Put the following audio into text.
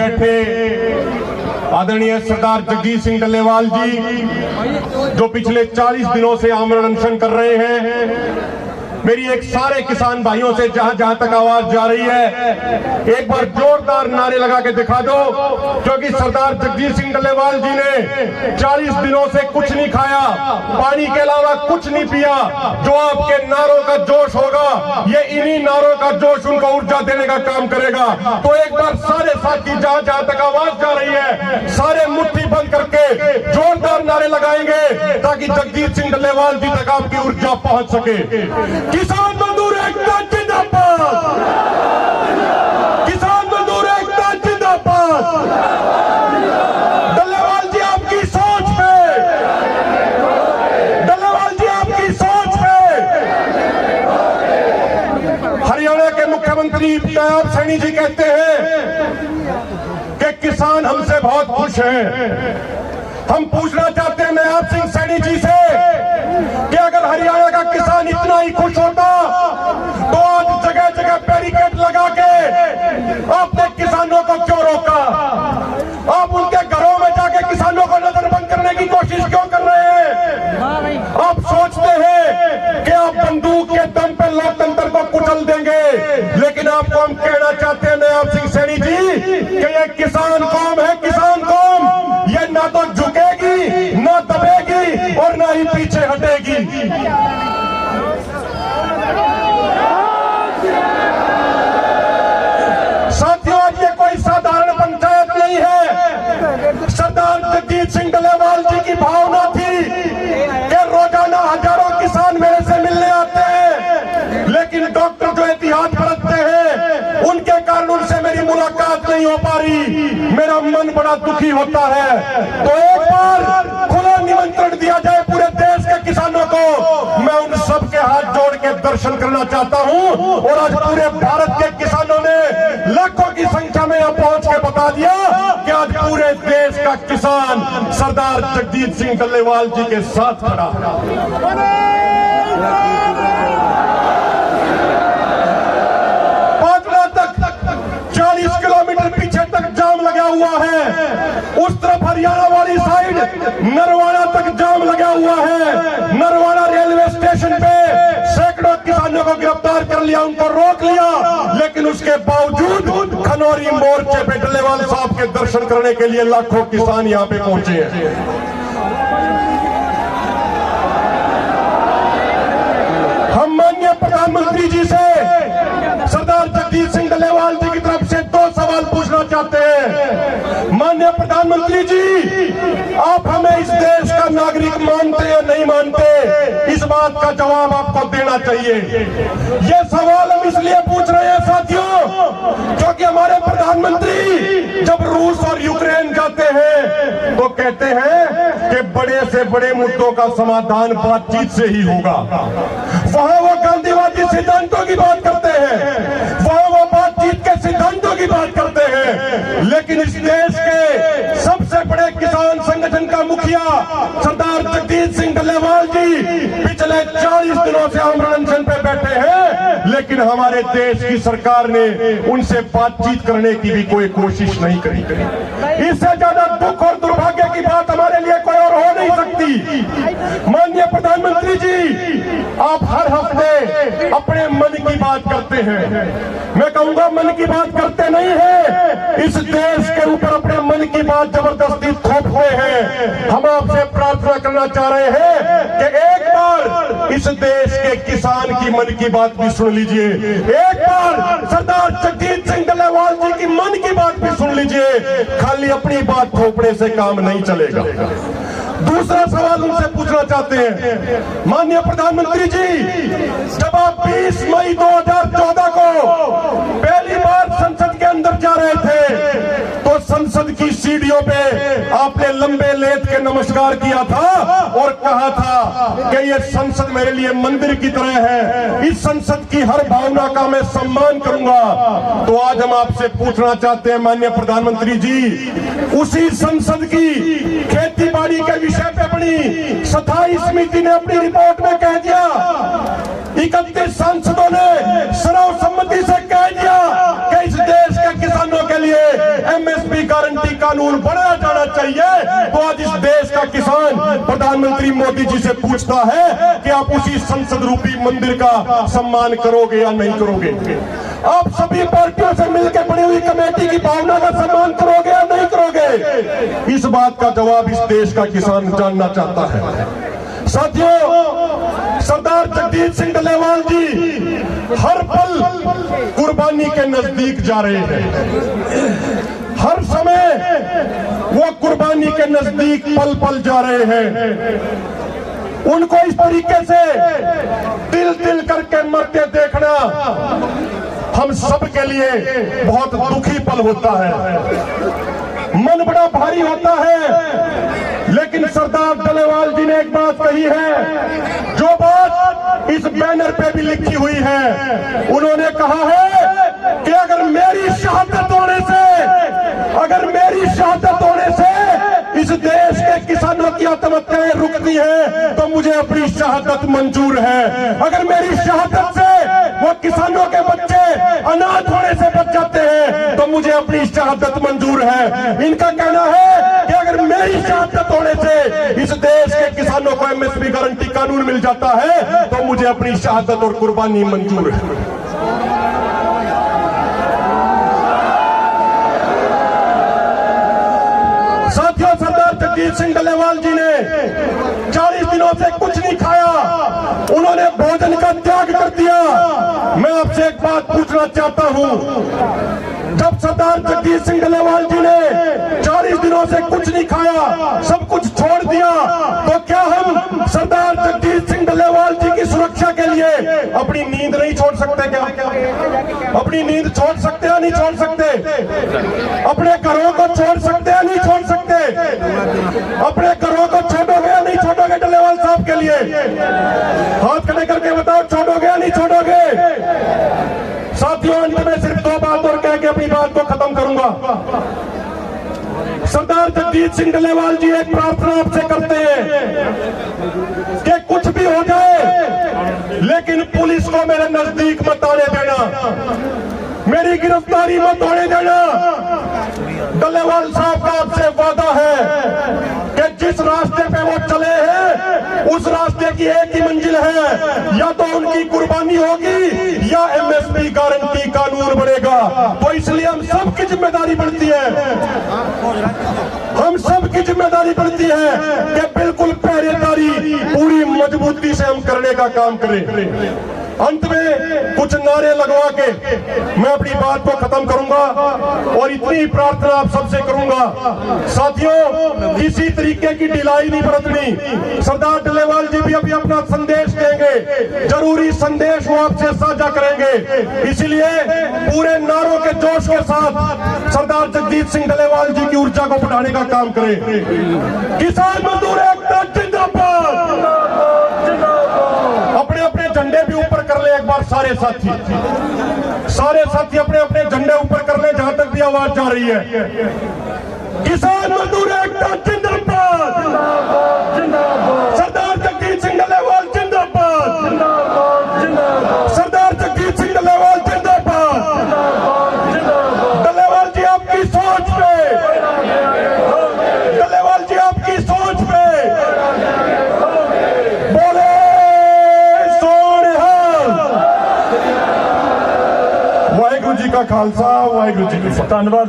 बैठे आदरणीय सरदार जगजीत सिंह डल्लेवाल जी, जो पिछले 40 दिनों से आमरण अनशन कर रहे हैं। मेरी एक सारे किसान भाइयों से जहां जहां तक आवाज जा रही है, एक बार जोरदार नारे लगा के दिखा दो, क्योंकि सरदार जगजीत सिंह डल्लेवाल जी ने 40 दिनों से कुछ नहीं खाया, पानी के अलावा कुछ नहीं पिया। जो आपके नारों का जोश होगा, ये इन्हीं नारों का जोश उनको ऊर्जा देने का काम करेगा। तो एक बार सारे साथी जहां जहां तक आवाज जा रही है, सारे मुट्ठी बंद करके जोरदार नारे लगाएंगे, ताकि जगजीत सिंह डल्लेवाल जी तक आपकी ऊर्जा पहुंच सके। किसान मजदूर एकता जिंदाबाद, किसान मजदूर एकता जिंदाबाद। डल्लेवाल जी आपकी सोच पे, डल्लेवाल जी आपकी सोच पे। हरियाणा के मुख्यमंत्री नयाब सैनी जी कहते हैं कि किसान हमसे बहुत खुश हैं। हम पूछना चाहते हैं नयाब सिंह सैनी जी से कि अगर हरियाणा का किसान इतना ही खुश होता तो आज जगह जगह बैरिकेड लगा के आपने किसानों को क्यों रोका? आप उनके घरों में जाके किसानों को नजरबंद करने की कोशिश क्यों कर रहे हैं? आप सोचते हैं कि आप बंदूक के दम पे लोकतंत्र को कुचल देंगे, लेकिन आपको हम कहना चाहते हैं नयाब सिंह सैनी जी कि ये किसान कौम है, किसान कौम ये ना तो झुकेगी, ना दबेगी और ना ही पीछे हटेगी। साथियों, आज ये कोई साधारण पंचायत नहीं है। सरदार जगजीत सिंह डल्लेवाल जी की भावना थी कि रोजाना हजारों किसान मेरे से मिलने आते हैं, लेकिन डॉक्टर जो एहतियात बरतते हैं उनके कारण उनसे मेरी मुलाकात नहीं हो पा रही। मेरा मन बड़ा दुखी होता है। तो एक बार खुला निमंत्रण दिया जाए पूरे देश के किसानों को। मैं उन सब के हाथ जोड़ के दर्शन करना चाहता हूं, और आज पूरे भारत के किसानों ने लाखों की संख्या में यहां पहुंच के बता दिया कि आज पूरे देश का किसान सरदार जगजीत सिंह डल्लेवाल जी के साथ खड़ा है। 40 किलोमीटर पीछे तक जाम लगा हुआ है। उस तरफ हरियाणा वाली साइड नरवाड़ा तक जाम लगा हुआ है। नरवाड़ा रेलवे स्टेशन पे सैकड़ों किसानों को गिरफ्तार कर लिया, उनको रोक लिया, लेकिन उसके बावजूद खनौरी मोर्चे पे डल्लेवाल साहब के दर्शन करने के लिए लाखों किसान यहाँ पे पहुंचे हैं। हम माननीय प्रधानमंत्री जी से सरदार जगजीत सिंह डल्लेवाल जी की तरफ से 2 सवाल पूछना चाहते हैं। माननीय प्रधानमंत्री जी, आप हमें इस देश का नागरिक मानते या नहीं मानते, इस बात का जवाब आपको देना चाहिए। ये सवाल हम इसलिए पूछ रहे हैं साथियों, क्योंकि हमारे प्रधानमंत्री जब रूस और यूक्रेन जाते हैं तो कहते हैं कि बड़े से बड़े मुद्दों का समाधान बातचीत से ही होगा। वहां वो गांधीवादी सिद्धांतों की बात करते हैं, वहां वो बातचीत के सिद्धांतों की बात करते हैं, लेकिन इस देश के सबसे बड़े किसान संगठन का मुखिया सरदार जगजीत सिंह डल्लेवाल जी पिछले 40 दिनों से आमरण अनशन पे बैठे हैं, लेकिन हमारे देश की सरकार ने उनसे बातचीत करने की भी कोई कोशिश नहीं करी। इससे ज्यादा दुख और दुर्भाग्य की बात हमारे लिए कोई और हो नहीं सकती। माननीय प्रधानमंत्री जी, आप हर हफ्ते अपने मन की बात करते हैं। मैं कहूंगा मन की बात करते नहीं है, इस देश के ऊपर अपने मन की बात जबरदस्ती थोपते हैं। हम आपसे प्रार्थना करना चाह रहे हैं कि एक बार इस देश के किसान की मन की बात भी सुन लीजिए, एक बार सरदार जगजीत सिंह डल्लेवाल जी की मन की बात भी सुन लीजिए। खाली अपनी बात थोपने से काम नहीं चलेगा। दूसरा सवाल उनसे पूछना चाहते हैं, माननीय प्रधानमंत्री जी, जब आप 20 मई 2014 को पहली बार संसद के अंदर जा रहे थे तो संसद की सीढ़ियों पे आपने लंबे लेट के नमस्कार किया था और कहा था कि ये संसद मेरे लिए मंदिर की तरह है, इस संसद की हर भावना का मैं सम्मान करूंगा। तो आज हम आपसे पूछना चाहते हैं माननीय प्रधानमंत्री जी, उसी संसद की खेती बाड़ी के विषय पे अपनी स्थायी समिति ने अपनी रिपोर्ट में कह दिया, 31 सांसदों ने सर्वसम्मति से कह दिया कि इस देश के किसानों के के लिए एमएसपी गारंटी कानून बनाया जाना चाहिए। तो आज इस देश का किसान प्रधानमंत्री मोदी जी से पूछता है कि आप उसी संसद रूपी मंदिर का सम्मान करोगे या नहीं करोगे? आप सभी पार्टियों से मिलकर बनी हुई कमेटी की भावना का सम्मान करोगे या नहीं करोगे? इस बात का जवाब इस देश का किसान जानना चाहता है। साथियों, सरदार जगजीत सिंह डल्लेवाल जी हर पल कुर्बानी के नजदीक जा रहे हैं। हर समय वो कुर्बानी के नजदीक पल पल जा रहे हैं। उनको इस तरीके से तिल तिल करके मरते देखना हम सब के लिए बहुत दुखी पल होता है, मन बड़ा भारी होता है। लेकिन सरदार डल्लेवाल जी ने एक बात कही है, जो बात इस बैनर पे भी लिखी हुई है। उन्होंने कहा है कि अगर मेरी शहादत होने से इस देश के किसानों की आत्महत्याएं रुकती है तो मुझे अपनी शहादत मंजूर है। अगर मेरी शहादत से वो किसानों के बच्चे अनाथ होने से बच जाते हैं तो मुझे अपनी शहादत मंजूर है। इनका कहना है कि अगर मेरी शहादत होने से इस देश के किसानों को एमएसपी गारंटी कानून मिल जाता है तो मुझे अपनी शहादत और कुर्बानी मंजूर है। साथियों, सरदार जगजीत सिंह डल्लेवाल जी ने 40 दिनों से कुछ नहीं खाया, उन्होंने भोजन का त्याग कर दिया। मैं आपसे एक बात पूछना चाहता हूं, जब सरदार जगजीत सिंह डल्लेवाल जी ने 40 दिनों से कुछ नहीं खाया, सब कुछ छोड़ दिया, तो क्या हम सरदार जगजीत सिंह डल्लेवाल जी की सुरक्षा के लिए अपनी नींद नहीं छोड़ सकते? क्या अपनी नींद छोड़ सकते या नहीं छोड़ सकते? अपने घरों को छोड़ सकते या नहीं छोड़ सकते? अपने घरों को छोड़ोगे या नहीं छोड़ोगे डल्लेवाल साहब के लिए? हाथ खड़े करके बताओ, छोड़ोगे या नहीं छोड़ोगे? साथियों, अंत में सिर्फ दो बात और कह के अपनी बात को खत्म करूंगा। सरदार जगजीत सिंह डल्लेवाल जी एक प्रार्थना आपसे करते हैं कि कुछ भी हो जाए लेकिन पुलिस को मेरे नजदीक मत आने देना, मेरी गिरफ्तारी मत होने देना। डल्लेवाल साहब का आपसे वादा है कि जिस रास्ते पे वो चले हैं उस रास्ते की एक ही मंजिल है, या तो उनकी कुर्बानी होगी या एमएसपी गारंटी कानून बनेगा। तो इसलिए हम सबकी जिम्मेदारी बनती है, हम सबकी जिम्मेदारी बनती है कि बिल्कुल पहरेदारी पूरी मजबूती से हम करने का काम करें। अंत में कुछ नारे लगवा के मैं अपनी बात को खत्म करूंगा और इतनी प्रार्थना आप सबसे करूंगा। साथियों, किसी तरीके की ढिलाई नहीं बरतनी। सरदार डल्लेवाल जी भी अभी अपना संदेश देंगे, जरूरी संदेश वो आपसे साझा करेंगे। इसलिए पूरे नारों के जोश के साथ सरदार जगजीत सिंह डल्लेवाल जी की ऊर्जा को बढ़ाने का काम करें। किसान मजदूर एकता जिंदाबाद। अपने अपने झंडे भी ऊपर कर ले एक बार सारे साथी अपने अपने झंडे ऊपर कर ले जहां तक भी आवाज जा रही है। किसान मजदूर एकता जिंदाबाद, सरदार जगजीत सिंह डल्लेवाल जिंदाबाद, सरदार जगजीत सिंह डल्लेवाल जिंदाबाद। डल्लेवाल जी आपकी सोच पे, डल्लेवाल जी आपकी सोच पे बोले वाहिगुरू जी का खालसा, वाहिगुरू जी की फतेह। धन्यवाद।